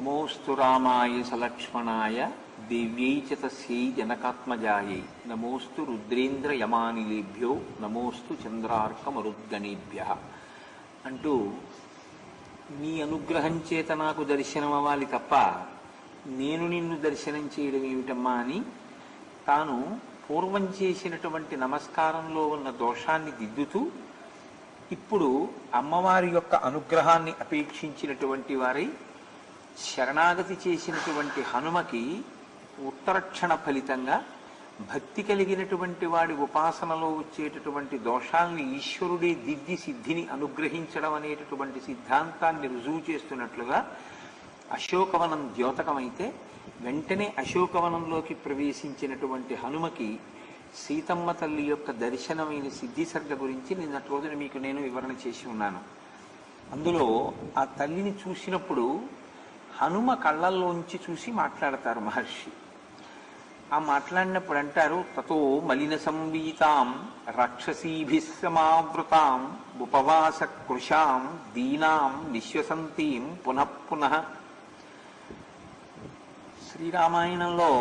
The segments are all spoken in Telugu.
నమోస్తు రామాయ సలక్ష్మణాయ దివ్యై చ తస్యై జనకాత్మజాయై నమోస్తు రుద్రేంద్ర యమానిలేభ్యో నమోస్తు చంద్రార్కమరుద్గణేభ్యః అంటూ నీ అనుగ్రహం చేత నాకు దర్శనం అవ్వాలి తప్ప నేను నిన్ను దర్శనం చేయడం ఏమిటమ్మా అని తాను పూర్వం చేసినటువంటి నమస్కారంలో ఉన్న దోషాన్ని దిద్దుతూ ఇప్పుడు అమ్మవారి యొక్క అనుగ్రహాన్ని అపేక్షించినటువంటి వారై శరణాగతి చేసినటువంటి హనుమకి ఉత్తరక్షణ ఫలితంగా భక్తి కలిగినటువంటి వాడి ఉపాసనలో వచ్చేటటువంటి దోషాల్ని ఈశ్వరుడే దిద్ది సిద్ధిని అనుగ్రహించడం అనేటటువంటి సిద్ధాంతాన్ని రుజువు చేస్తున్నట్లుగా అశోకవనం ద్యోతకమైతే వెంటనే అశోకవనంలోకి ప్రవేశించినటువంటి హనుమకి సీతమ్మ తల్లి యొక్క దర్శనమైన సిద్ధిసర్గ గురించి నిన్నటి రోజున మీకు నేను వివరణ చేసి ఉన్నాను. అందులో ఆ తల్లిని చూసినప్పుడు హనుమ కళ్ళల్లోంచి చూసి మాట్లాడతారు మహర్షి. ఆ మాట్లాడినప్పుడు అంటారు, తతో మలిన సంవీతాం రాక్షసీభిః సమావృతాం ఉపవాస కృశాం దీనాం నిశ్వసంతీం పునః పునః. శ్రీరామాయణంలో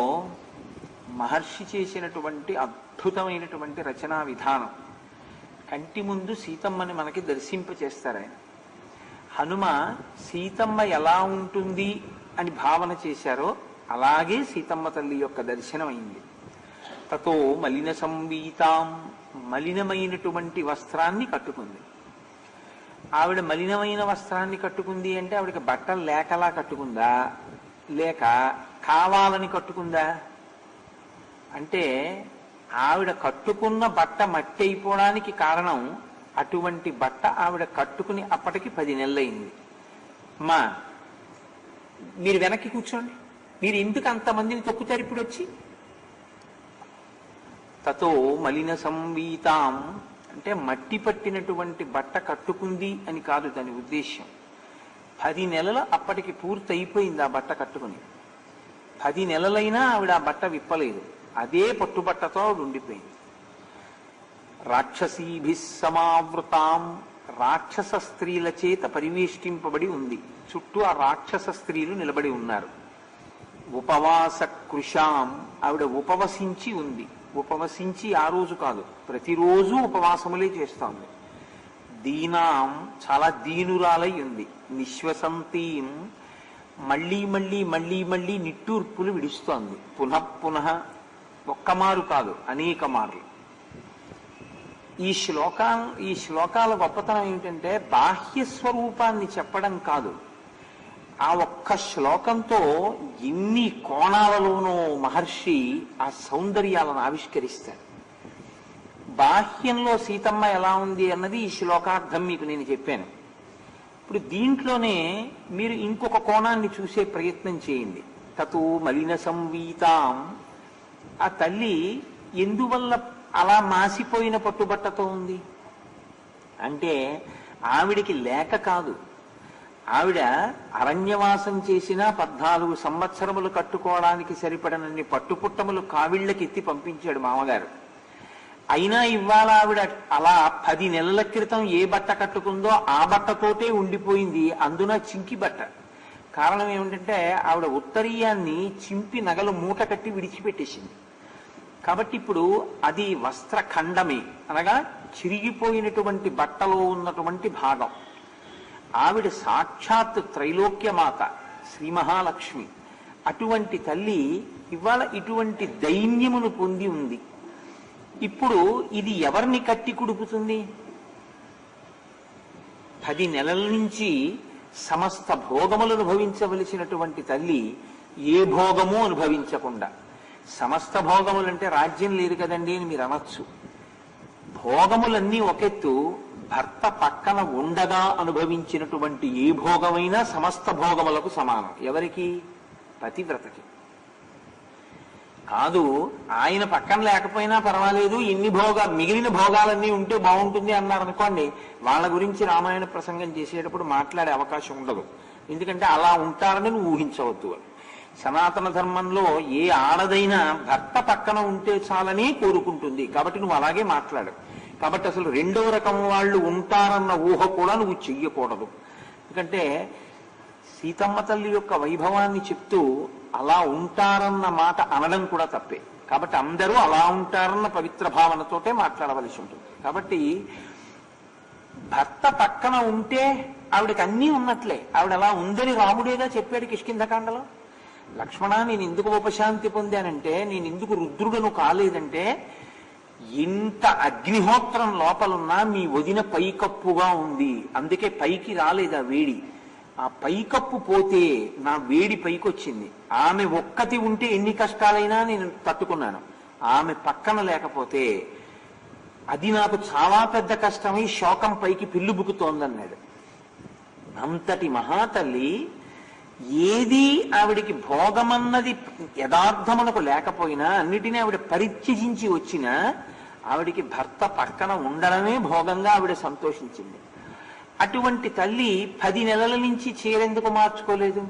మహర్షి చేసినటువంటి అద్భుతమైనటువంటి రచనా విధానం. కంటి ముందు సీతమ్మని మనకి దర్శింపచేస్తారు ఆయన. హనుమ సీతమ్మ ఎలా ఉంటుంది అని భావన చేశారో అలాగే సీతమ్మ తల్లి యొక్క దర్శనం అయింది. తతో మలిన సంవీతాం, మలినమైనటువంటి వస్త్రాన్ని కట్టుకుంది. ఆవిడ మలినమైన వస్త్రాన్ని కట్టుకుంది అంటే ఆవిడకి బట్టలు లేకలా కట్టుకుందా, లేక కావాలని కట్టుకుందా అంటే ఆవిడ కట్టుకున్న బట్ట మట్టి అయిపోవడానికి కారణం అటువంటి బట్ట ఆవిడ కట్టుకుని అప్పటికి 10 నెలలైంది. అమ్మా మీరు వెనక్కి కూర్చోండి, మీరు ఎందుకు అంతమందిని తొక్కుతారు ఇప్పుడు వచ్చి? తతో మలిన సంవీతాం అంటే మట్టి పట్టినటువంటి బట్ట కట్టుకుంది అని కాదు దాని ఉద్దేశ్యం. 10 నెలలు అప్పటికి పూర్తి అయిపోయింది ఆ బట్ట కట్టుకుని. 10 నెలలైనా ఆవిడ ఆ బట్ట విప్పలేదు, అదే పట్టుబట్టతో ఆవిడ ఉండిపోయింది. రాక్షసీభిః సమావృతాం, రాక్షస స్త్రీల చేత పరివేష్టింపబడి ఉంది. చుట్టూ ఆ రాక్షస స్త్రీలు నిలబడి ఉన్నారు. ఉపవాస కృశాం, ఆవిడ ఉపవసించి ఉంది. ఉపవసించి ఆ రోజు కాదు, ప్రతిరోజు ఉపవాసములే చేస్తోంది. దీనాం, చాలా దీనురాలై ఉంది. నిశ్వసంతీం, మళ్ళీ మళ్ళీ మళ్ళీ మళ్ళీ నిట్టూర్పులు విడుస్తోంది. పునః పునః, ఒక్కమారు కాదు అనేక మార్లు. ఈ శ్లోకాల గొప్పతనం ఏమిటంటే బాహ్య స్వరూపాన్ని చెప్పడం కాదు, ఆ ఒక్క శ్లోకంతో ఎన్ని కోణాలలోనూ మహర్షి ఆ సౌందర్యాలను ఆవిష్కరిస్తాడు. బాహ్యంలో సీతమ్మ ఎలా ఉంది అన్నది ఈ శ్లోకార్థం మీకు నేను చెప్పాను. ఇప్పుడు దీంట్లోనే మీరు ఇంకొక కోణాన్ని చూసే ప్రయత్నం చేయండి. తతో మలిన సంవీతాం, ఆ తల్లి ఎందువల్ల అలా మాసిపోయిన పట్టుబట్టతో ఉంది అంటే ఆవిడికి లేక కాదు. ఆవిడ అరణ్యవాసం చేసినా 14 సంవత్సరములు కట్టుకోవడానికి సరిపడనన్ని పట్టుపుట్టములు కావిళ్ళకి ఎత్తి పంపించాడు మామగారు. అయినా ఇవాళ ఆవిడ అలా 10 నెలల క్రితం ఏ బట్ట కట్టుకుందో ఆ బట్టతోటే ఉండిపోయింది, అందున చింకి బట్ట. కారణం ఏమిటంటే ఆవిడ ఉత్తరీయాన్ని చింపి నగలు మూట కట్టి విడిచిపెట్టేసింది. కాబట్టి ఇప్పుడు అది వస్త్రఖండమే, అనగా చిరిగిపోయినటువంటి బట్టలో ఉన్నటువంటి భాగం. ఆవిడ సాక్షాత్ త్రైలోక్యమాత శ్రీ మహాలక్ష్మి. అటువంటి తల్లి ఇవాళ ఇటువంటి దైన్యమును పొంది ఉంది. ఇప్పుడు ఇది ఎవరిని కట్టి కుడుపుతుంది? 10 నెలల నుంచి సమస్త భోగములు అనుభవించవలసినటువంటి తల్లి ఏ భోగము అనుభవించకుండా, సమస్త భోగములంటే రాజ్యం లేదు కదండి అని మీరు అనొచ్చు. భోగములన్నీ ఒకెత్తు, భర్త పక్కన ఉండగా అనుభవించినటువంటి ఏ భోగమైనా సమస్త భోగములకు సమానం. ఎవరికి? పతివ్రతకి. కాదు ఆయన పక్కన లేకపోయినా పర్వాలేదు, మిగిలిన భోగాలన్నీ ఉంటే బాగుంటుంది అన్నారనుకోండి, వాళ్ళ గురించి రామాయణ ప్రసంగం చేసేటప్పుడు మాట్లాడే అవకాశం ఉండదు. ఎందుకంటే అలా ఉంటారని నువ్వు ఊహించవద్దు. సనాతన ధర్మంలో ఏ ఆడదైనా భర్త పక్కన ఉంటే చాలని కోరుకుంటుంది, కాబట్టి నువ్వు అలాగే మాట్లాడు. కాబట్టి అసలు 2వ రకం వాళ్ళు ఉంటారన్న ఊహ కూడా నువ్వు చెయ్యకూడదు. ఎందుకంటే సీతమ్మ తల్లి యొక్క వైభవాన్ని చెప్తూ అలా ఉంటారన్న మాట అనడం కూడా తప్పే. కాబట్టి అందరూ అలా ఉంటారన్న పవిత్ర భావనతోటే మాట్లాడవలసి ఉంటుంది. కాబట్టి భర్త పక్కన ఉంటే ఆవిడకి అన్నీ ఉన్నట్లే. ఆవిడ అలా ఉందని రాముడేగా చెప్పాడు కిష్కింధకాండలో. లక్ష్మణ, నేను ఎందుకు ఉపశాంతి పొందానంటే, నేను ఎందుకు రుద్రుడను కాలేదంటే, ఇంత అగ్నిహోత్రం లోపలున్నా మీ వదిన పైకప్పుగా ఉంది, అందుకే పైకి రాలేదు ఆ వేడి. ఆ పైకప్పు పోతే నా వేడి పైకొచ్చింది. ఆమె ఒక్కటి ఉంటే ఎన్ని కష్టాలైనా నేను తట్టుకున్నాను. ఆమె పక్కన లేకపోతే అది నాకు చాలా పెద్ద కష్టమై శోకం పైకి పిల్లుబుకుతోందన్నాడు. అంతటి మహాతల్లి ఏది ఆవిడికి భోగమన్నది యథార్థమునకు లేకపోయినా అన్నిటినీ ఆవిడ పరిత్యజించి వచ్చినా ఆవిడికి భర్త పక్కన ఉండడమే భోగంగా ఆవిడ సంతోషించింది. అటువంటి తల్లి 10 నెలల నుంచి చీరెందుకు మార్చుకోలేదు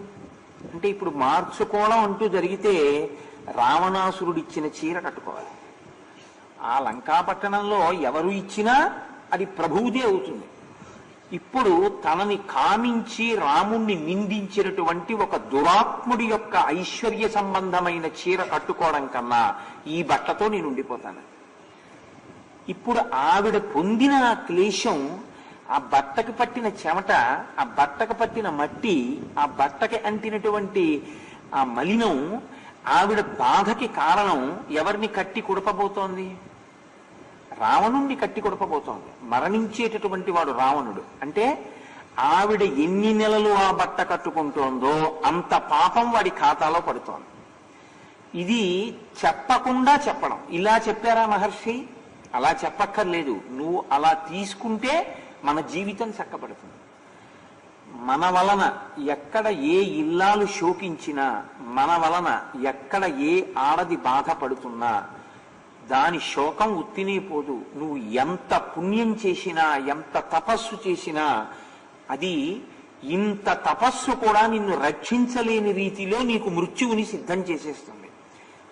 అంటే, ఇప్పుడు మార్చుకోవడం అంటూ జరిగితే రావణాసురుడిచ్చిన చీర కట్టుకోవాలి. ఆ లంకాపట్టణంలో ఎవరు ఇచ్చినా అది ప్రభువుదే అవుతుంది. ఇప్పుడు తనని కామించి రాముణ్ణి నిందించినటువంటి ఒక దురాత్ముడి యొక్క ఐశ్వర్య సంబంధమైన చీర కట్టుకోవడం కన్నా ఈ బట్టతో నేను ఉండిపోతాను. ఇప్పుడు ఆవిడ పొందిన క్లేశం, ఆ బట్టకు పట్టిన చెమట, ఆ బట్టకు పట్టిన మట్టి, ఆ బట్టకి అంటినటువంటి ఆ మలినం, ఆవిడ బాధకి కారణం ఎవరిని కట్టి కొడపబోతోంది? రావణుణ్ణి కట్టి కొడపబోతోంది. మరణించేటటువంటి వాడు రావణుడు. అంటే ఆవిడ ఎన్ని నెలలు ఆ బట్ట కట్టుకుంటోందో అంత పాపం వాడి ఖాతాలో పడుతోంది. ఇది చెప్పకుండా చెప్పడం. ఇలా చెప్పారా మహర్షి? అలా చెప్పక్కర్లేదు. నువ్వు అలా తీసుకుంటే మన జీవితం చక్కబడుతుంది. మన వలన ఎక్కడ ఏ ఇల్లాలు శోకించినా, మన వలన ఎక్కడ ఏ ఆడది బాధపడుతున్నా దాని శోకం ఉత్తినే పోదు. నువ్వు ఎంత పుణ్యం చేసినా, ఎంత తపస్సు చేసినా, అది ఇంత తపస్సు కూడా నిన్ను రక్షించలేని రీతిలో నీకు మృత్యువుని సిద్ధం చేసేస్తుంది.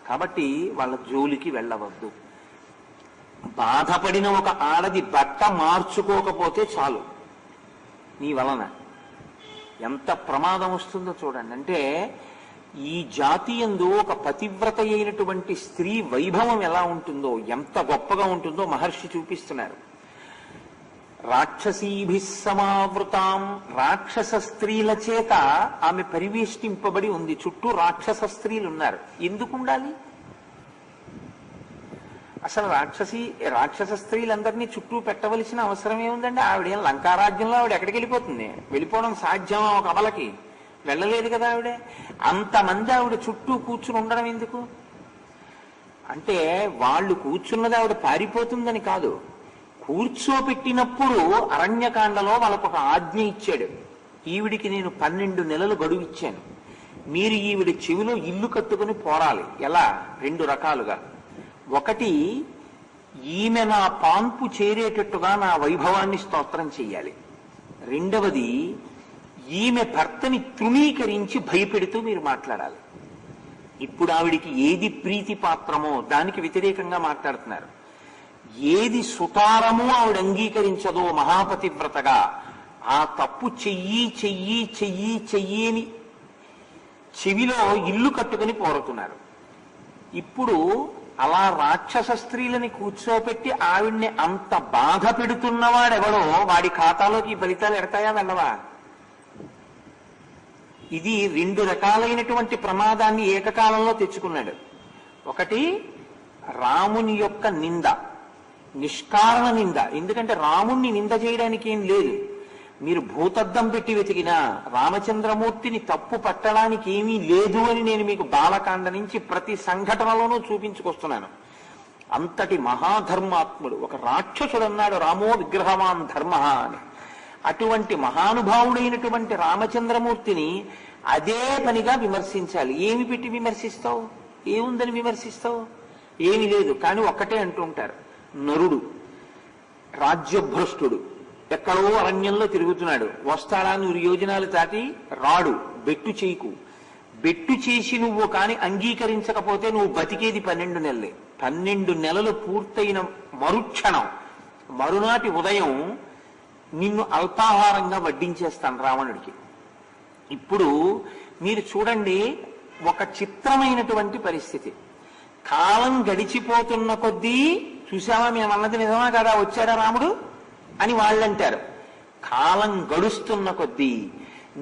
కాబట్టి వాళ్ళ జోలికి వెళ్ళవద్దు. బాధపడిన ఒక ఆడది బట్ట మార్చుకోకపోతే చాలు, నీ వలన ఎంత ప్రమాదం వస్తుందో చూడండి. అంటే ఈ జాతి యందు ఒక పతివ్రత అయినటువంటి స్త్రీ వైభవం ఎలా ఉంటుందో, ఎంత గొప్పగా ఉంటుందో మహర్షి చూపిస్తున్నారు. రాక్షసీభిః సమావృతాం, రాక్షస స్త్రీల చేత ఆమె పరివేష్టింపబడి ఉంది. చుట్టూ రాక్షస స్త్రీలు ఉన్నారు. ఎందుకు ఉండాలి? అసలు రాక్షస స్త్రీలందరినీ చుట్టూ పెట్టవలసిన అవసరం ఏముందండి? ఆవిడేం లంకారాజ్యంలో ఆవిడ ఎక్కడికి వెళ్ళిపోతుంది? వెళ్ళిపోవడం సాధ్యమా ఒక అమలకి? వెళ్ళలేదు కదా ఆవిడే. అంతమంది ఆవిడ చుట్టూ కూర్చుని ఉండడం ఎందుకు? అంటే వాళ్ళు కూర్చున్నది ఆవిడ పారిపోతుందని కాదు. కూర్చోపెట్టినప్పుడు అరణ్యకాండలో వాళ్ళకు ఒక ఆజ్ఞ ఇచ్చాడు. ఈవిడికి నేను 12 నెలలు గడువు ఇచ్చాను. మీరు ఈవిడ చెవిలో ఇల్లు కట్టుకుని పోరాలి. ఎలా? 2 రకాలుగా. ఒకటి, ఈమె నా పాన్పు చేరేటట్టుగా నా వైభవాన్ని స్తోత్రం చెయ్యాలి. రెండవది, ఈమె భర్తని తృణీకరించి భయపెడుతూ మీరు మాట్లాడాలి. ఇప్పుడు ఆవిడికి ఏది ప్రీతి పాత్రమో దానికి వ్యతిరేకంగా మాట్లాడుతున్నారు. ఏది సుతారమో ఆవిడ అంగీకరించదో మహాపతివ్రతగా, ఆ తప్పు చెయ్యి చెయ్యి చెయ్యి చెయ్యేని చెవిలో ఇల్లు కట్టుకుని పోరుతున్నారు. ఇప్పుడు అలా రాక్షస స్త్రీలని కూర్చోపెట్టి ఆవిడ్ని అంత బాధ పెడుతున్నవాడెవడో వాడి ఖాతాలోకి ఫలితాలు ఎడతాయా వెళ్ళవా? ఇది 2 రకాలైనటువంటి ప్రమాదాన్ని ఏకకాలంలో తెచ్చుకున్నాడు. ఒకటి, రాముని యొక్క నింద, నిష్కారణ నింద. ఎందుకంటే రాముణ్ణి నింద చేయడానికి ఏం లేదు. మీరు భూతద్దం పెట్టి వెతికినా రామచంద్రమూర్తిని తప్పు పట్టడానికి ఏమీ లేదు అని నేను మీకు బాలకాండ నుంచి ప్రతి సంఘటనలోనూ చూపించుకొస్తున్నాను. అంతటి మహాధర్మాత్ముడు ఒక రాక్షసుడు అన్నాడు, రామో విగ్రహవాన్ ధర్మ అని. అటువంటి మహానుభావుడైనటువంటి రామచంద్రమూర్తిని అదే పనిగా విమర్శించాలి. ఏమి పెట్టి విమర్శిస్తావు? ఏముందని విమర్శిస్తావు? ఏమి లేదు. కానీ ఒక్కటే అంటుంటారు, నరుడు, రాజ్యభ్రష్టుడు, ఎక్కడో అరణ్యంలో తిరుగుతున్నాడు, వస్తాడా 100 యోజనాలు దాటి రాడు, బెట్టు చేయకు. బెట్టు చేసి నువ్వు కాని అంగీకరించకపోతే నువ్వు బతికేది 12 నెలలే. 12 నెలలు పూర్తయిన మరుక్షణం, మరునాటి ఉదయం నిన్ను అల్పాహారంగా వడ్డించేస్తాను రావణుడికి. ఇప్పుడు మీరు చూడండి, ఒక చిత్రమైనటువంటి పరిస్థితి. కాలం గడిచిపోతున్న కొద్దీ, చూసావా మేమన్నది నిజమా కదా, వచ్చాడా రాముడు అని వాళ్ళంటారు. కాలం గడుస్తున్న కొద్దీ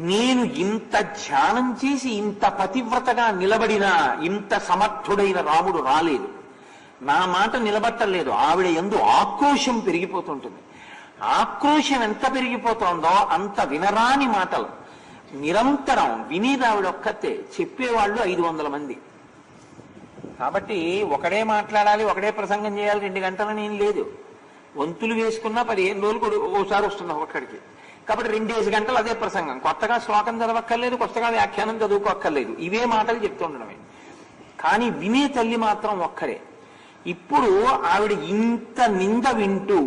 నేను ఇంత ధ్యానం చేసి ఇంత పతివ్రతగా నిలబడినా ఇంత సమర్థుడైన రాముడు రాలేదు, నా మాట నిలబట్టలేదు. ఆవిడ యందు ఆక్రోశం పెరిగిపోతుంటుంది. ఆక్రోశం ఎంత పెరిగిపోతుందో అంత వినరాని మాటలు నిరంతరం వినేది ఆవిడ ఒక్కతే, చెప్పేవాళ్ళు 500 మంది. కాబట్టి ఒకడే మాట్లాడాలి, ఒకడే ప్రసంగం చేయాలి 2 గంటలని ఏం లేదు. వంతులు వేసుకున్నా 15 రోజులు ఓసారి వస్తున్నా ఒక్కడికి. కాబట్టి 2 గంటలు అదే ప్రసంగం. కొత్తగా శ్లోకం చదవక్కర్లేదు, కొత్తగా వ్యాఖ్యానం చదువుకోక్కర్లేదు, ఇవే మాటలు చెప్తుండడమే. కానీ వినే తల్లి మాత్రం ఒక్కరే. ఇప్పుడు ఆవిడ ఇంత నింద వింటూ,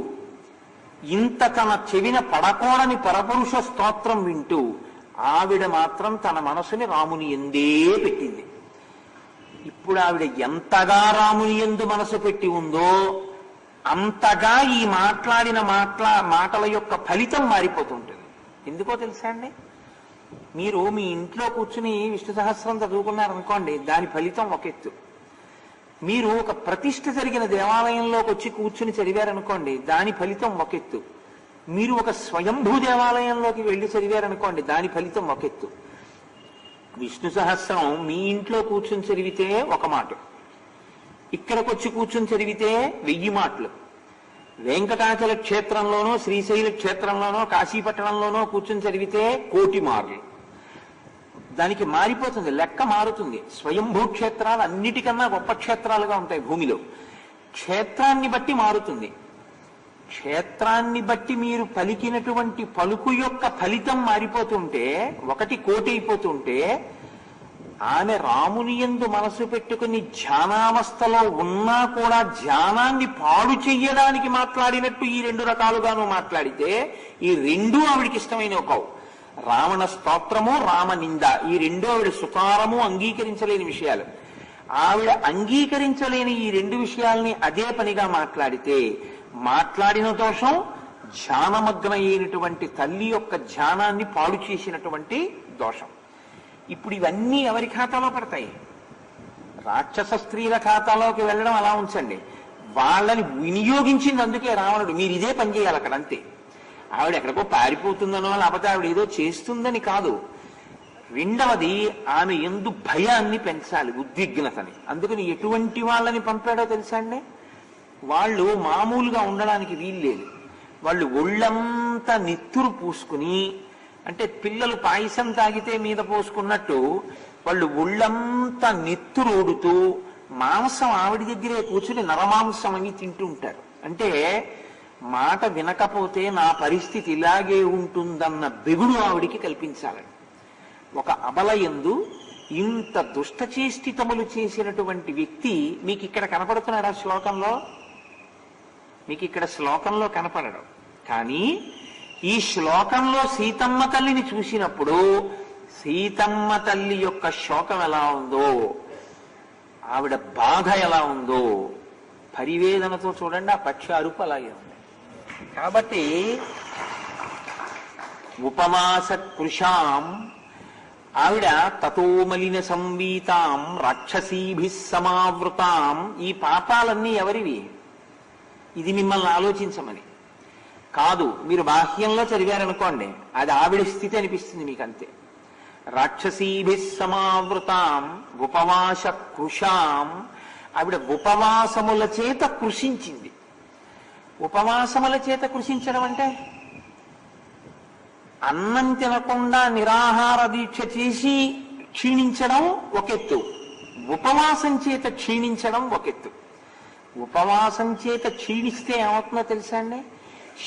ఇంత తన చెవిన పడకూడని పరపురుష స్తోత్రం వింటూ, ఆవిడ మాత్రం తన మనసుని రాముని ఎందే పెట్టింది. ఇప్పుడు ఆవిడ ఎంతగా రాముని యందు మనసు పెట్టి ఉందో అంతగా ఈ మాట్లాడిన మాటల యొక్క ఫలితం మారిపోతుంటుంది. ఎందుకో తెలుసా అండి, మీరు మీ ఇంట్లో కూర్చుని విష్ణు సహస్రం చదువుకున్నారనుకోండి, దాని ఫలితం ఒక ఎత్తు. మీరు ఒక ప్రతిష్ఠ జరిగిన దేవాలయంలోకి వచ్చి కూర్చుని చదివారనుకోండి, దాని ఫలితం ఒక ఎత్తు. మీరు ఒక స్వయంభూ దేవాలయంలోకి వెళ్ళి చదివారనుకోండి, దాని ఫలితం ఒక ఎత్తు. విష్ణు సహస్రం మీ ఇంట్లో కూర్చుని చదివితే ఒక మాట, ఇక్కడికి వచ్చి కూర్చుని చదివితే 1000 మాటలు. వెంకటాచల క్షేత్రంలోనో, శ్రీశైల క్షేత్రంలోనో, కాశీపట్టణంలోనో కూర్చుని చదివితే 1,000,000 మార్లు. దానికి మారిపోతుంది, లెక్క మారుతుంది. స్వయంభూ క్షేత్రాలు అన్నిటికన్నా గొప్ప క్షేత్రాలుగా ఉంటాయి భూమిలో. క్షేత్రాన్ని బట్టి మారుతుంది. క్షేత్రాన్ని బట్టి మీరు పలికినటువంటి పలుకు యొక్క ఫలితం మారిపోతుంటే, 1,000,000 అయిపోతుంటే, ఆమె రాముని యందు మనసు పెట్టుకుని ధ్యానావస్థలో ఉన్నా కూడా ధ్యానాన్ని పాడు చెయ్యడానికి మాట్లాడినట్టు ఈ 2 రకాలుగాను మాట్లాడితే, ఈ 2 ఆవిడికి ఇష్టమైన కావు. రావణ స్తోత్రము, రామనింద, ఈ 2 ఆవిడ సుతారము అంగీకరించలేని విషయాలు. ఆవిడ అంగీకరించలేని ఈ 2 విషయాల్ని అదే పనిగా మాట్లాడితే మాట్లాడిన దోషం, ధ్యానమగ్న అయినటువంటి తల్లి యొక్క ధ్యానాన్ని పాడు చేసినటువంటి దోషం. ఇప్పుడు ఇవన్నీ ఎవరి ఖాతాలో పడతాయి? రాక్షస స్త్రీల ఖాతాలోకి వెళ్ళడం అలా ఉంచండి. వాళ్ళని వినియోగించింది అందుకే రావణుడు, మీరు ఇదే పని చేయాలి అక్కడ, అంతే. ఆవిడ ఎక్కడికో పారిపోతుందనో, లేకపోతే ఆవిడ ఏదో చేస్తుందని కాదు. రెండవది, ఆమె ఎందు భయాన్ని పెంచాలి, ఉద్విగ్నతని. అందుకని ఎటువంటి వాళ్ళని పంపాడో తెలుసా అండి? వాళ్ళు మామూలుగా ఉండడానికి వీల్లేదు. వాళ్ళు ఒళ్ళంతా నెత్తురు పూసుకుని, అంటే పిల్లలు పాయసం తాగితే మీద పోసుకున్నట్టు వాళ్ళు ఒళ్ళంతా నెత్తురోడుతూ మాంసం ఆవిడ దగ్గరే కూర్చుని నరమాంసం అని తింటూ ఉంటారు. అంటే మాట వినకపోతే నా పరిస్థితి ఇలాగే ఉంటుందన్న బెగుడు ఆవిడికి కల్పించాలని. ఒక అబలయందు ఇంత దుష్టచేష్టితములు చేసినటువంటి వ్యక్తి మీకు ఇక్కడ కనపడుతున్నాడా శ్లోకంలో? మీకు ఇక్కడ శ్లోకంలో కనపడడం. కానీ ఈ శ్లోకంలో సీతమ్మ తల్లిని చూసినప్పుడు సీతమ్మ తల్లి యొక్క శోకం ఎలా ఉందో, ఆవిడ బాధ ఎలా ఉందో పరివేదనతో చూడండి, ఆ పక్షి అరుపు అలాగే ఉంది. కాబట్టి ఉపమాస కృషాం, ఆవిడ తతోమలిన సంవీతాం రాక్షసీభి సమావృతాం. ఈ పాపాలన్నీ ఎవరివి? ఇది మిమ్మల్ని ఆలోచించమని కాదు. మీరు బాహ్యంలో చదివారనుకోండి, అది ఆవిడ స్థితి అనిపిస్తుంది మీకు, అంతే. రాక్షసీభి సమావృతాం ఉపవాస కృషాం. ఆవిడ ఉపవాసముల చేత కృషించింది. ఉపవాసముల చేత కృషించడం అంటే అన్నం తినకుండా నిరాహార దీక్ష చేసి క్షీణించడం ఒక ఎత్తు, ఉపవాసం చేత క్షీణించడం ఒక ఎత్తు. ఉపవాసం చేత క్షీణిస్తే ఏమవుతుందో తెలుసా అండి?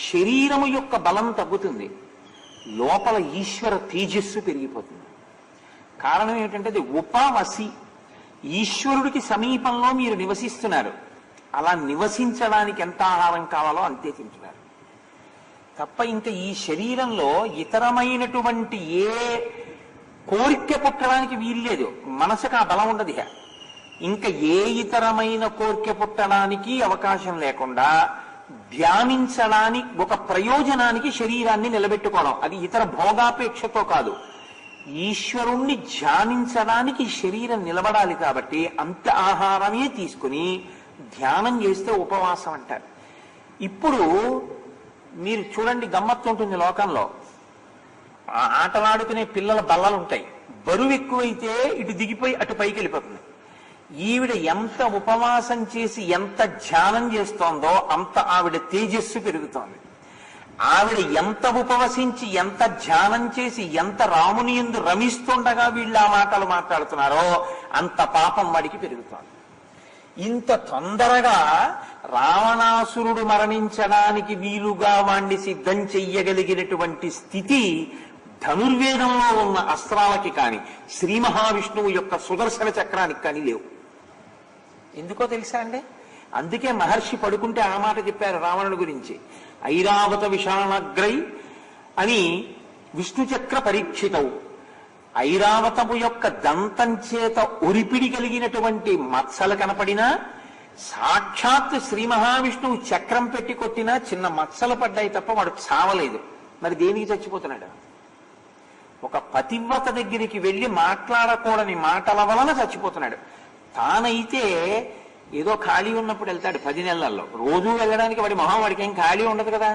శరీరము యొక్క బలం తగ్గుతుంది, లోపల ఈశ్వర తేజస్సు పెరిగిపోతుంది. కారణం ఏమిటంటే అది ఉపవసి, ఈశ్వరుడికి సమీపంలో మీరు నివసిస్తున్నారు. అలా నివసించడానికి ఎంత ఆహారం కావాలో అంతే తింటున్నారు తప్ప ఇంకా ఈ శరీరంలో ఇతరమైనటువంటి ఏ కోరిక పుట్టడానికి వీల్లేదు. మనసుకు ఆ బలం ఉండదు. ఇంకా ఏ ఇతరమైన కోరిక పుట్టడానికి అవకాశం లేకుండా ధ్యానించడానికి, ఒక ప్రయోజనానికి శరీరాన్ని నిలబెట్టుకోవడం, అది ఇతర భోగాపేక్షతో కాదు, ఈశ్వరుణ్ణి ధ్యానించడానికి శరీరం నిలబడాలి కాబట్టి అంత ఆహారమే తీసుకుని ధ్యానం చేస్తే ఉపవాసం అంటారు. ఇప్పుడు మీరు చూడండి, గమ్మత్తు ఉంటుంది లోకంలో. ఆ ఆటలాడుకునే పిల్లల బల్లలు ఉంటాయి, బరువు ఎక్కువైతే ఇటు దిగిపోయి అటు పైకి వెళ్ళిపోతుంది. ఈవిడ ఎంత ఉపవాసం చేసి ఎంత ధ్యానం చేస్తోందో అంత ఆవిడ తేజస్సు పెరుగుతోంది. ఆవిడ ఎంత ఉపవసించి ఎంత ధ్యానం చేసి ఎంత రాముని యందు రమిస్తుండగా వీళ్ళు ఆ మాటలు మాట్లాడుతున్నారో అంత పాపం వాడికి పెరుగుతోంది. ఇంత తొందరగా రావణాసురుడు మరణించడానికి వీలుగా వాణ్ణి సిద్ధం చెయ్యగలిగినటువంటి స్థితి ధనుర్వేదంలో ఉన్న అస్త్రాలకి కానీ శ్రీ మహావిష్ణువు యొక్క సుదర్శన చక్రానికి కానీ లేవు. ఎందుకో తెలుసా అండి? అందుకే మహర్షి పడుకుంటే ఆ మాట చెప్పారు రావణుడి గురించి. ఐరావత విషాణగ్రై అని విష్ణు చక్ర పరీక్షితవు. ఐరావతము యొక్క దంతం చేత ఒరిపిడి కలిగినటువంటి మత్సలు కనపడినా, సాక్షాత్ శ్రీ మహావిష్ణువు చక్రం పెట్టి కొట్టినా చిన్న మత్సలు పడ్డాయి తప్ప వాడు చావలేదు. మరి దేనికి చచ్చిపోతున్నాడు? ఒక పతివ్రత దగ్గరికి వెళ్ళి మాట్లాడకూడని మాటల వలన చచ్చిపోతున్నాడు. తానైతే ఏదో ఖాళీ ఉన్నప్పుడు వెళ్తాడు 10 నెలల్లో. రోజు వెళ్ళడానికి వాడి మొహం వాడికి ఏం ఖాళీ ఉండదు కదా.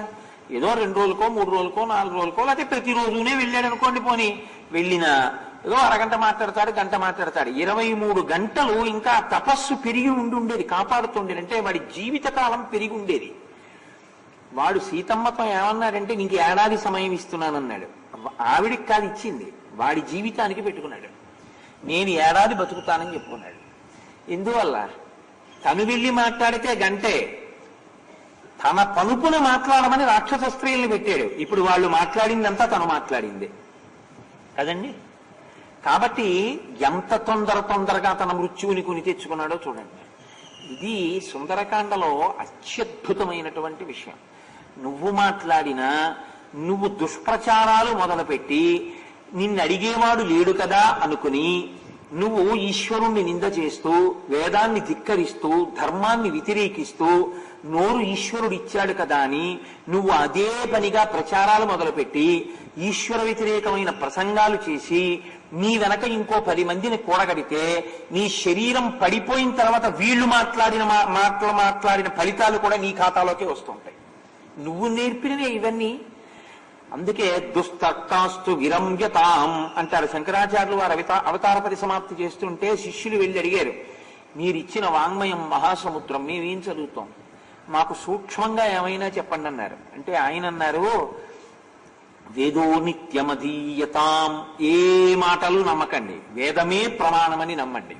ఏదో 2 రోజులకో 3 రోజులకో 4 రోజులకో లేకపోతే ప్రతిరోజునే వెళ్ళాడు అనుకోండి. పోని వెళ్ళినా ఏదో అరగంట మాట్లాడతాడు, గంట మాట్లాడతాడు. 23 గంటలు ఇంకా తపస్సు పెరిగి ఉండేది, కాపాడుతుండేది. అంటే వాడి జీవితకాలం పెరిగి ఉండేది. వాడు సీతమ్మతో ఏమన్నాడంటే నీకు ఏడాది సమయం ఇస్తున్నానన్నాడు. ఆవిడికి కాదు ఇచ్చింది, వాడి జీవితానికి పెట్టుకున్నాడు. నేను ఏడాది బతుకుతానని చెప్పుకున్నాడు. ఎందువల్ల? తను వెళ్ళి మాట్లాడితే గంటే, తన పనుపున మాట్లాడమని రాక్షస స్త్రీల్ని పెట్టాడు. ఇప్పుడు వాళ్ళు మాట్లాడిందంతా తను మాట్లాడింది కదండి. కాబట్టి ఎంత తొందరగా తన మృత్యువుని కొని తెచ్చుకున్నాడో చూడండి. ఇది సుందరకాండలో అత్యద్భుతమైనటువంటి విషయం. నువ్వు మాట్లాడినా, నువ్వు దుష్ప్రచారాలు మొదలుపెట్టి నిన్ను అడిగేవాడు లేడు కదా అనుకుని నువ్వు ఈశ్వరుణ్ణి నింద చేస్తూ, వేదాన్ని ధిక్కరిస్తూ, ధర్మాన్ని వ్యతిరేకిస్తూ, నోరు ఈశ్వరుడు ఇచ్చాడు కదా అని నువ్వు అదే పనిగా ప్రచారాలు మొదలుపెట్టి ఈశ్వర వ్యతిరేకమైన ప్రసంగాలు చేసి నీ వెనక ఇంకో 10 మందిని కూడగడితే నీ శరీరం పడిపోయిన తర్వాత వీళ్ళు మాట్లాడిన ఫలితాలు కూడా నీ ఖాతాలోకి వస్తుంటాయి. నువ్వు నేర్పినవే ఇవన్నీ. అందుకే దుస్తర్కాస్తు విరంజతాం అంటారు శంకరాచార్యులు. వారు అవతార పరిసమాప్తి చేస్తుంటే శిష్యులు వెళ్ళి అడిగారు, మీరిచ్చిన వాంగ్మయం మహాసముద్రం, మేమేం చదువుతాం, మాకు సూక్ష్మంగా ఏమైనా చెప్పండి అన్నారు. అంటే ఆయన అన్నారు, వేదో నిత్యమధీయతాం, ఏ మాటలు నమ్మకండి, వేదమే ప్రమాణమని నమ్మండి.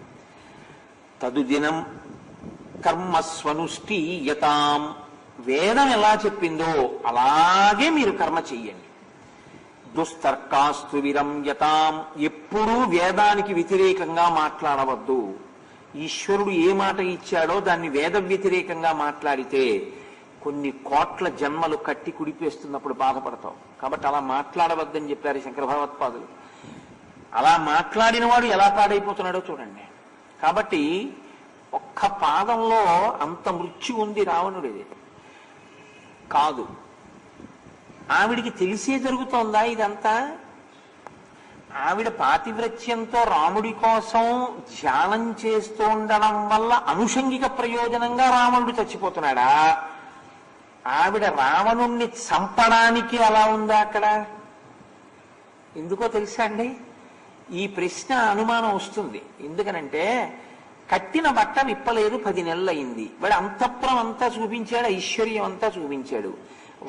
తదుదినం కర్మస్వనుష్ఠీయతాం, వేదం ఎలా చెప్పిందో అలాగే మీరు కర్మ చెయ్యండి. దుస్తర్కాస్తు విరంజతాం, ఎప్పుడూ వేదానికి వ్యతిరేకంగా మాట్లాడవద్దు. ఈశ్వరుడు ఏ మాట ఇచ్చాడో దాన్ని వేద వ్యతిరేకంగా మాట్లాడితే కొన్ని కోట్ల జన్మలు కట్టి కుడిపేస్తున్నప్పుడు బాధపడతావు. కాబట్టి అలా మాట్లాడవద్దని చెప్పారు శంకర భగవత్పాదులు. అలా మాట్లాడిన వాడు ఎలా పాడైపోతున్నాడో చూడండి. కాబట్టి ఒక్క పాదంలో అంత మృత్యు ఉంది రావణుడిది కాదు. ఆవిడికి తెలిసే జరుగుతోందా ఇదంతా? ఆవిడ పాతివ్రత్యంతో రాముడి కోసం ధ్యానం చేస్తూ ఉండడం వల్ల అనుషంగిక ప్రయోజనంగా రావణుడు చచ్చిపోతున్నాడా? ఆవిడ రావణుణ్ణి చంపడానికి అలా ఉందా అక్కడ? ఎందుకో తెలుసా అండి, ఈ ప్రశ్న అనుమానం వస్తుంది. ఎందుకనంటే కట్టిన బట్ట విప్పలేదు, 10 నెలలు అయింది. వాడి అంతఃపురం అంతా చూపించాడు, ఐశ్వర్యం అంతా చూపించాడు.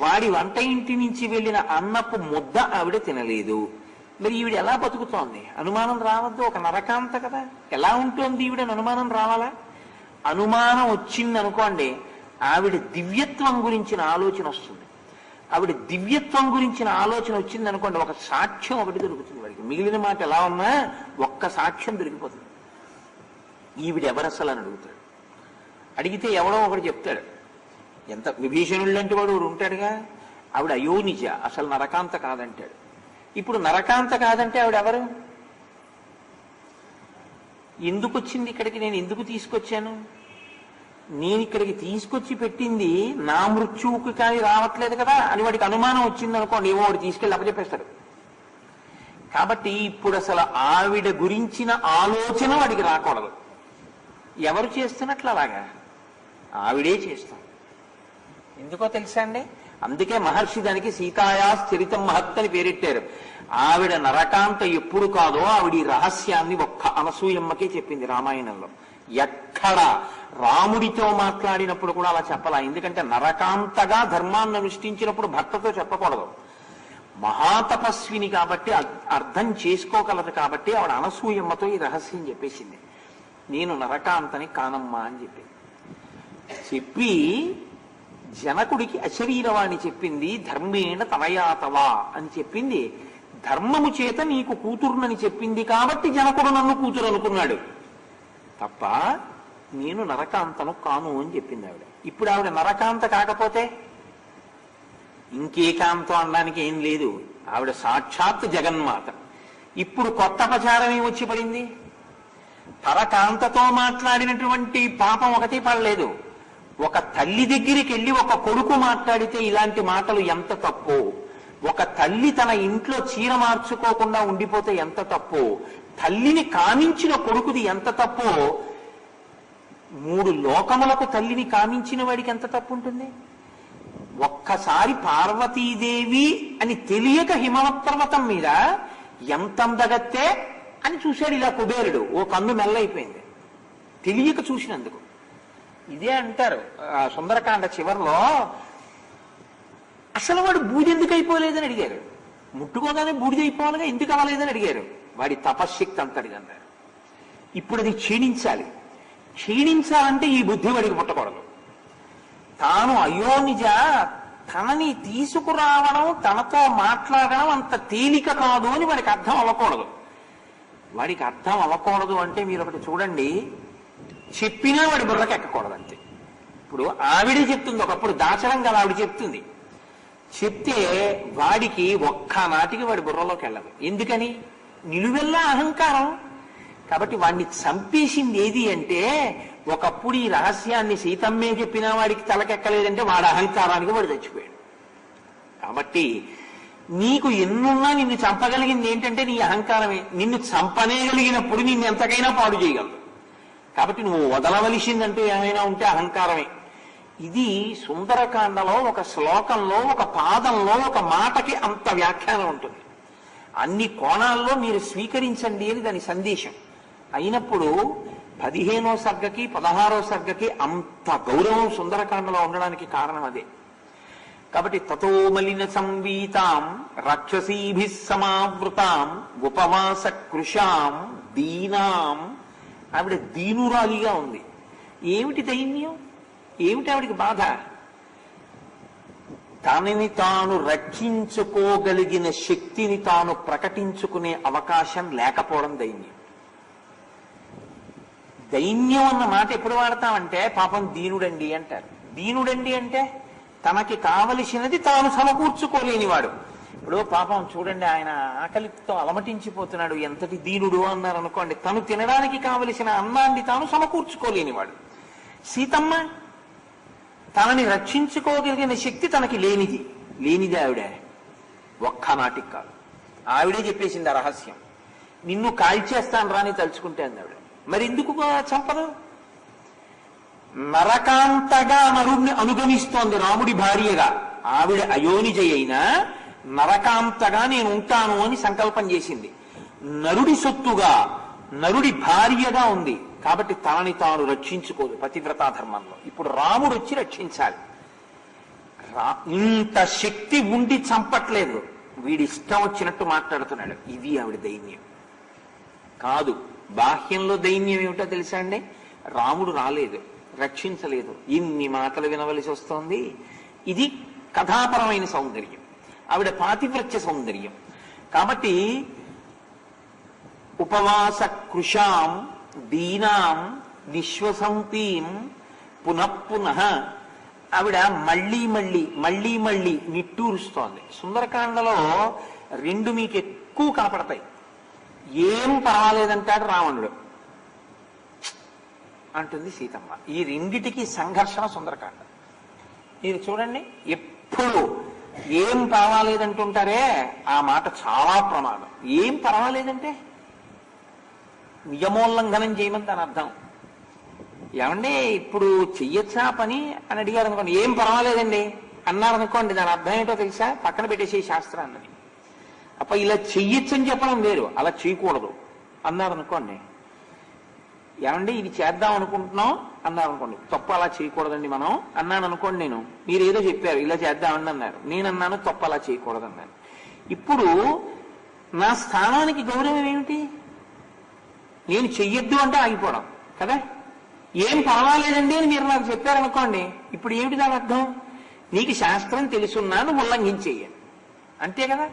వాడి వంట ఇంటి నుంచి వెళ్ళిన అన్నపు ముద్ద ఆవిడ తినలేదు. మరి ఈవిడ ఎలా బతుకుతోంది? అనుమానం రావద్దు? ఒక నరకాంత కదా, ఎలా ఉంటుంది ఈవిడని అనుమానం రావాలా? అనుమానం వచ్చింది అనుకోండి, ఆవిడ దివ్యత్వం గురించిన ఆలోచన వస్తుంది. ఆవిడ దివ్యత్వం గురించిన ఆలోచన వచ్చింది అనుకోండి, ఒక సాక్ష్యం ఒకటి దొరుకుతుంది వాడికి. మిగిలిన మాట ఎలా ఉన్నా ఒక్క సాక్ష్యం దొరికిపోతుంది. ఈవిడెవరసలు అని అడుగుతాడు. అడిగితే ఎవడో ఒకటి చెప్తాడు. ఎంత విభీషణుడు లాంటి వాడు ఉంటాడుగా, ఆవిడ అయోనిజ, అసలు నరకాంత కాదంటాడు. ఇప్పుడు నరకాంత కాదంటే ఆవిడెవరు? ఎందుకు వచ్చింది ఇక్కడికి? నేను ఎందుకు తీసుకొచ్చాను? నేను ఇక్కడికి తీసుకొచ్చి పెట్టింది నా మృత్యువుకి కానీ రావట్లేదు కదా అని వాడికి అనుమానం వచ్చింది అనుకోండి, ఏమో వాడు తీసుకెళ్ళి అప్పచెప్పేస్తాడు. కాబట్టి ఇప్పుడు అసలు ఆవిడ గురించిన ఆలోచన వాడికి రాకూడదు. ఎవరు చేస్తున్నట్లు అలాగా? ఆవిడే చేస్తాం. ఎందుకో తెలుసా అండి? అందుకే మహర్షి దానికి సీతాయా చరితం మహత్ అని పేరెట్టారు. ఆవిడ నరకాంత ఎప్పుడు కాదో ఆవిడ ఈ రహస్యాన్ని ఒక్క అనసూయమ్మకే చెప్పింది రామాయణంలో. ఎక్కడ రాముడితో మాట్లాడినప్పుడు కూడా అలా చెప్పాల. ఎందుకంటే నరకాంతగా ధర్మాన్ని అనుష్ఠించినప్పుడు భర్తతో చెప్పకూడదు. మహాతపస్విని కాబట్టి అర్థం చేసుకోగలదు కాబట్టి ఆవిడ అనసూయమ్మతో ఈ రహస్యం చెప్పేసింది. నేను నరకాంతని కానమ్మా అని చెప్పి జనకుడికి అశరీరవాణి చెప్పింది. ధర్మేణ తనయాతవా అని చెప్పింది. ధర్మము చేత నీకు కూతురునని చెప్పింది కాబట్టి జనకుడు నన్ను కూతురు అనుకున్నాడు తప్ప నేను నరకాంతను కాను అని చెప్పింది ఆవిడ. ఇప్పుడు ఆవిడ నరకాంత కాకపోతే ఇంకేకాంతం అనడానికి ఏం లేదు. ఆవిడ సాక్షాత్ జగన్మాత. ఇప్పుడు కొత్త ప్రచారం ఏమొచ్చి పడింది? పరకాంతతో మాట్లాడినటువంటి పాపం ఒకటి పడలేదు. ఒక తల్లి దగ్గరికి వెళ్ళి ఒక కొడుకు మాట్లాడితే ఇలాంటి మాటలు ఎంత తప్పు. ఒక తల్లి తన ఇంట్లో చీర మార్చుకోకుండా ఉండిపోతే ఎంత తప్పు. తల్లిని కామించిన కొడుకుది ఎంత తప్పు. 3 లోకములకు తల్లిని కామించిన వాడికి ఎంత తప్పు ఉంటుంది? ఒక్కసారి పార్వతీదేవి అని తెలియక హిమవత్ పర్వతం మీద ఎంత అందగత్తే అని చూశాడు ఇలా కుబేరుడు. ఓ కన్ను మెల్లైపోయింది తెలియక చూసినందుకు. ఇదే అంటారు సుందరకాండ చివరిలో, అసలు వాడు బూదెందుకు అయిపోలేదని అడిగారు. ముట్టుకోగానే బూడిదైపోవాలిగా, ఎందుకు అవ్వలేదని అడిగారు. వాడి తపశ్శక్తి అంతటిది అన్నారు. ఇప్పుడు అది క్షీణించాలి. క్షీణించాలంటే ఈ బుద్ధి వాడికి పుట్టకూడదు. తాను అయోనిజ తనని తీసుకురావడం, తనతో మాట్లాడడం అంత తేలిక కాదు అని వాడికి అర్థం అవ్వకూడదు. వాడికి అర్థం అవ్వకూడదు అంటే మీరు ఒకటి చూడండి, చెప్పినా వాడి బుర్రకి ఎక్కకూడదు అంతే. ఇప్పుడు ఆవిడే చెప్తుంది, ఒకప్పుడు దాచడం కదా ఆవిడ చెప్తుంది. చెప్తే వాడికి ఒక్కనాటికి వాడి బుర్రలోకి వెళ్ళదు. ఎందుకని? నిలువెల్లా అహంకారం. కాబట్టి వాడిని చంపేసింది ఏది అంటే, ఒకప్పుడు ఈ రహస్యాన్ని సీతమ్మే చెప్పినా వాడికి తలకెక్కలేదంటే వాడి అహంకారానికి వాడు చచ్చిపోయాడు. కాబట్టి నీకు ఎన్నున్నా నిన్ను చంపగలిగింది ఏంటంటే నీ అహంకారమే. నిన్ను చంపనేయగలిగినప్పుడు నిన్ను ఎంతకైనా పాడు చేయగలదు. కాబట్టి నువ్వు వదలవలసిందంటూ ఏమైనా ఉంటే అహంకారమే. ఇది సుందరకాండలో ఒక శ్లోకంలో, ఒక పాదంలో, ఒక మాటకి అంత వ్యాఖ్యానం ఉంటుంది. అన్ని కోణాల్లో మీరు స్వీకరించండి అని దాని సందేశం. అయినప్పుడు 15వ సర్గకి 16వ సర్గకి అంత గౌరవం సుందరకాండలో ఉండడానికి కారణం అదే. కాబట్టి తతో మలిన సంవీతాం రాక్షసీభి సమావృతాం ఉపవాస కృషాం దీనాం. ఆవిడ దీనురాలిగా ఉంది. ఏమిటి దైన్యం? ఏమిటి ఆవిడికి బాధ? తనని తాను రక్షించుకోగలిగిన శక్తిని తాను ప్రకటించుకునే అవకాశం లేకపోవడం దైన్యం. దైన్యం అన్న మాట ఎప్పుడు వాడతామంటే పాపం దీనుడండి అంటారు. దీనుడండి అంటే తనకి కావలసినది తాను సమకూర్చుకోలేనివాడు. ఇప్పుడు పాపం చూడండి, ఆయన ఆకలితో అలమటించిపోతున్నాడు, ఎంతటి దీనుడు అన్నారు అనుకోండి. తను తినడానికి కావలసిన అన్నాన్ని తాను సమకూర్చుకోలేనివాడు. సీతమ్మ తనని రక్షించుకోగలిగిన శక్తి తనకి లేనిది ఆవిడే. ఒక్కనాటికి కాదు. ఆవిడే చెప్పేసింది ఆ రహస్యం. నిన్ను కాల్చేస్తాను రాని తలుచుకుంటే అంది ఆవిడ. మరి ఎందుకు చంపదు? నరకాంతగా నరుణ్ణి అనుగమిస్తోంది రాముడి భార్యగా. ఆవిడ అయోనిజ అయినా నరకాంతగా నేను ఉంటాను అని సంకల్పం చేసింది. నరుడి సొత్తుగా, నరుడి భార్యగా ఉంది. కాబట్టి తనని తాను రక్షించుకోదు పతివ్రతా ధర్మంలో. ఇప్పుడు రాముడు వచ్చి రక్షించాలి. ఇంత శక్తి ఉండి చంపట్లేదు, వీడి ఇష్టం వచ్చినట్టు మాట్లాడుతున్నాడు. ఇది ఆవిడ దైన్యం కాదు. బాహ్యంలో దైన్యం ఏమిటో తెలుసా అండి? రాముడు రాలేదు, రక్షించలేదు, ఇన్ని మాటలు వినవలసి వస్తోంది. ఇది కథాపరమైన సౌందర్యం, ఆవిడ పాతివ్రత్య సౌందర్యం. కాబట్టి ఉపవాస కృషాం దీనాం నిశ్వసంతీం పునఃపునః. ఆవిడ మళ్ళీ మళ్ళీ నిట్టూరుస్తోంది. సుందరకాండలో 2 మీకు ఎక్కువ కనపడతాయి. ఏం పర్వాలేదంటాడు రావణుడు, అంటుంది సీతమ్మ. ఈ రెండిటికి సంఘర్షణ సుందరకాండ. మీరు చూడండి, ఎప్పుడు ఏం పర్వాలేదంటుంటారే ఆ మాట చాలా ప్రమాదం. ఏం పర్వాలేదంటే నియమోల్లంఘనం చేయమని దాని అర్థం. ఏమంటే ఇప్పుడు చెయ్యొచ్చా పని అని అడిగారు అనుకోండి, ఏం పర్వాలేదండి అన్నారనుకోండి, దాని అర్థం ఏంటో తెలుసా? పక్కన పెట్టేసే శాస్త్రాన్ని. అప్ప ఇలా చెయ్యొచ్చని చెప్పడం వేరు, అలా చేయకూడదు అన్నారనుకోండి. ఏమంటే ఇది చేద్దాం అనుకుంటున్నాం అన్నారనుకోండి, తప్పు అలా చేయకూడదండి మనం అన్నాను అనుకోండి. నేను మీరు ఏదో చెప్పారు ఇలా చేద్దామని అన్నారు, నేను అన్నాను తప్పు అలా చేయకూడదు అన్నాను. ఇప్పుడు నా స్థానానికి గౌరవం ఏమిటి? నేను చెయ్యొద్దు అంటే ఆగిపోవడం కదా. ఏం పర్వాలేదండి అని మీరు నాకు చెప్పారనుకోండి, ఇప్పుడు ఏమిటి దాని అర్థం? నీకు శాస్త్రం తెలుసున్నా నువ్వు ఉల్లంఘించేయాలి అంతే కదా.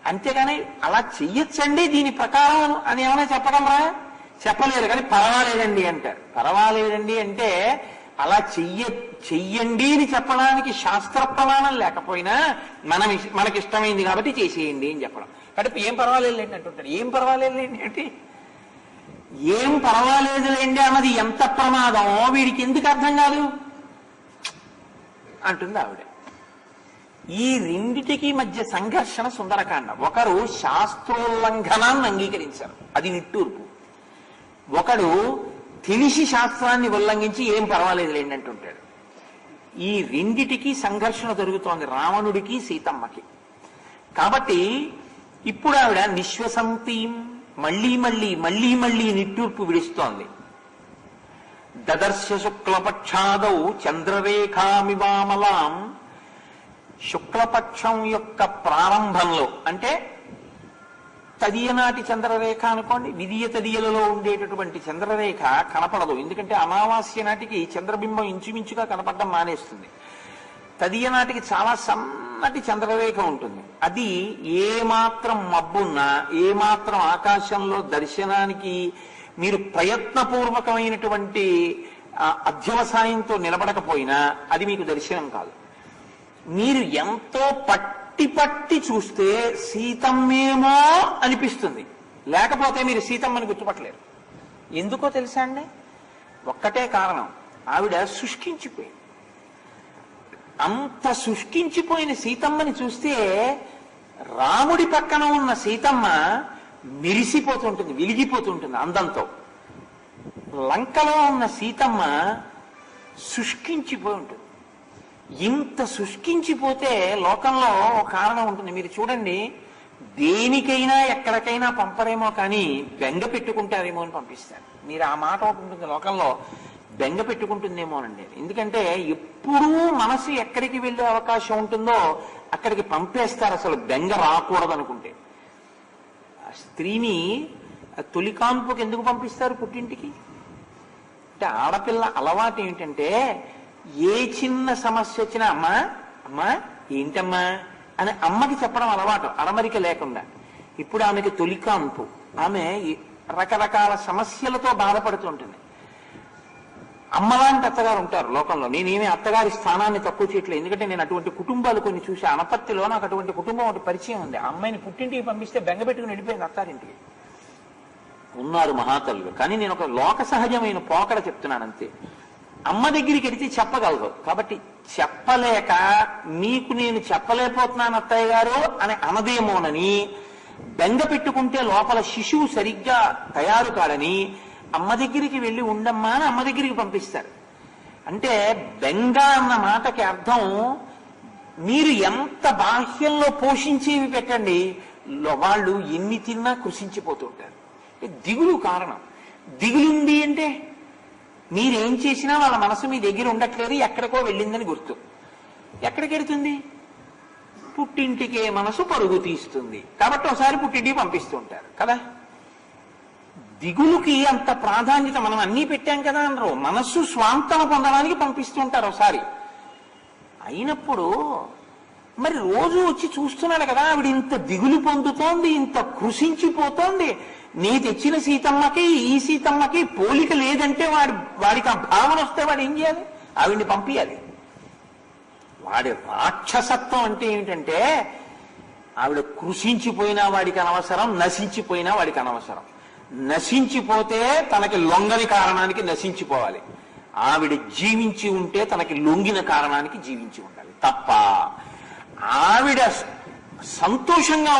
అంతేగాని అలా చెయ్యొచ్చండి దీని ప్రకారం అని ఏమైనా చెప్పగలరా? చెప్పలేరు. కానీ పర్వాలేదండి అంటారు. పర్వాలేదండి అంటే అలా చెయ్యండి అని చెప్పడానికి శాస్త్ర ప్రమాణం లేకపోయినా మనకిష్టమైంది కాబట్టి చేసేయండి అని చెప్పడం. కాబట్టి ఏం పర్వాలేదులేండి అంటుంటారు. ఏం పర్వాలేదులేండి అంటే ఏం పర్వాలేదులేండి అన్నది ఎంత ప్రమాదమో వీడికి ఎందుకు అర్థం కాదు అంటుంది ఆవిడ. ఈ రెండిటికి మధ్య సంఘర్షణ సుందరకాండ. ఒకరు శాస్త్రోల్లంఘనాన్ని అంగీకరించారు, అది నిట్టూర్పు. ఒకడు తెలిసి శాస్త్రాన్ని ఉల్లంఘించి ఏం పర్వాలేదులేండి అంటుంటాడు. ఈ రెండిటికి సంఘర్షణ జరుగుతోంది, రావణుడికి సీతమ్మకి. కాబట్టి ఇప్పుడు ఆవిడ నిశ్వసంతీం మళ్లీ మళ్లీ మళ్లీ మళ్లీ నిట్టూర్పు విడుస్తోంది. దదర్శ శుక్లపక్షాదౌ చంద్రరేఖామివామలాం. శుక్లపక్షం యొక్క ప్రారంభంలో అంటే తదియనాటి చంద్రరేఖ అనుకోండి, విధియ తదియలలో ఉండేటటువంటి చంద్రరేఖ కనపడదు. ఎందుకంటే అమావాస్య నాటికి చంద్రబింబం ఇంచుమించుగా కనపడడం మానేస్తుంది. తదియ నాటికి చాలా సన్నటి చంద్రరేఖ ఉంటుంది. అది ఏమాత్రం మబ్బున్నా, ఏమాత్రం ఆకాశంలో దర్శనానికి మీరు ప్రయత్నపూర్వకమైనటువంటి అధ్యవసాయంతో నిలబడకపోయినా అది మీకు దర్శనం కాదు. మీరు ఎంతో పట్టి చూస్తే సీతమ్మేమో అనిపిస్తుంది, లేకపోతే మీరు సీతమ్మని గుర్తుపట్టలేరు. ఎందుకో తెలుసా అండి? ఒక్కటే కారణం, ఆవిడ శుష్కించిపోయింది. అంత శుష్కించిపోయిన సీతమ్మని చూస్తే రాముడి పక్కన ఉన్న సీతమ్మ మెరిసిపోతుంటుంది, వెలిగిపోతుంటుంది అందంతో. లంకలో ఉన్న సీతమ్మ శుష్కించిపోయి ఉంటుంది. ఇంత శుష్కించిపోతే లోకంలో ఒక కారణం ఉంటుంది. మీరు చూడండి, దేనికైనా ఎక్కడికైనా పంపరేమో కానీ బెంగ పెట్టుకుంటారేమో అని పంపిస్తారు. మీరు ఆ మాట ఒకటి ఉంటుంది లోకంలో, బెంగ పెట్టుకుంటుందేమోనండి. ఎందుకంటే ఎప్పుడూ మనసు ఎక్కడికి వెళ్ళే అవకాశం ఉంటుందో అక్కడికి పంపేస్తారు, అసలు బెంగ రాకూడదు అనుకుంటే. స్త్రీని తొలికాన్పుకి ఎందుకు పంపిస్తారు పుట్టింటికి అంటే, ఆడపిల్ల అలవాటు ఏమిటంటే ఏ చిన్న సమస్య వచ్చినా అమ్మా అమ్మా ఏంటమ్మా అని అమ్మకి చెప్పడం అలవాటు, అరమరిక లేకుండా. ఇప్పుడు ఆమెకి తొలికాన్పు, ఆమె రకరకాల సమస్యలతో బాధపడుతుంటుంది. అమ్మలాంటి అత్తగారు ఉంటారు లోకంలో. నేనేమి అత్తగారి స్థానాన్ని తక్కువ చేయట్లేదు, ఎందుకంటే నేను అటువంటి కుటుంబాలు కొన్ని చూసి అనపత్తిలో నాకు అటువంటి కుటుంబం ఒకటి పరిచయం ఉంది. ఆ అమ్మాయిని పుట్టింటికి పంపిస్తే బెంగ పెట్టుకుని వెళ్ళిపోయింది అత్తారింటికి. ఉన్నారు మహాతల్లు, కానీ నేను ఒక లోక సహజమైన పోకడ చెప్తున్నాను అంతే. అమ్మ దగ్గరికి వెళితే చెప్పగలదు, కాబట్టి చెప్పలేక మీకు నేను చెప్పలేకపోతున్నాను అత్తయ్య గారు అని అనదేమోనని బెంగ పెట్టుకుంటే లోపల శిశువు సరిగ్గా తయారు కాడని అమ్మ దగ్గరికి వెళ్ళి ఉండమ్మా అని అమ్మ దగ్గరికి పంపిస్తారు. అంటే బెంగ అన్న మాటకి అర్థం మీరు ఎంత బాహ్యంలో పోషించేవి పెట్టండి, వాళ్ళు ఎన్ని తిన్నా కృషించిపోతుంటారు. దిగులు కారణం. దిగులుంది అంటే మీరేం చేసినా వాళ్ళ మనసు మీ దగ్గర ఉండట్లేదు, ఎక్కడికో వెళ్ళిందని గుర్తు. ఎక్కడికి వెళుతుంది? పుట్టింటికే మనసు పరుగు తీస్తుంది. కాబట్టి ఒకసారి పుట్టింటికి పంపిస్తూ ఉంటారు కదా. దిగులుకి అంత ప్రాధాన్యత మనం అన్నీ పెట్టాం కదా అనరు, మనస్సు స్వాంతన పొందడానికి పంపిస్తూ ఉంటారు ఒకసారి. అయినప్పుడు మరి రోజు వచ్చి చూస్తున్నాడు కదా, ఆవిడ ఇంత దిగులు పొందుతోంది, ఇంత కృషించిపోతోంది. నీ తెచ్చిన సీతమ్మకి ఈ సీతమ్మకి పోలిక లేదంటే వాడికి ఆ భావన వస్తే వాడు ఏం చేయాలి? ఆవిడ్ని పంపించాలి. వాడి రాక్షసత్వం అంటే ఏమిటంటే ఆవిడ కృషించిపోయినా వాడికి అనవసరం, నశించిపోయినా వాడికి అనవసరం. నశించిపోతే తనకి లొంగని కారణానికి నశించిపోవాలి, ఆవిడ జీవించి ఉంటే తనకి లొంగిన కారణానికి జీవించి ఉండాలి తప్ప ఆవిడ సంతోషంగా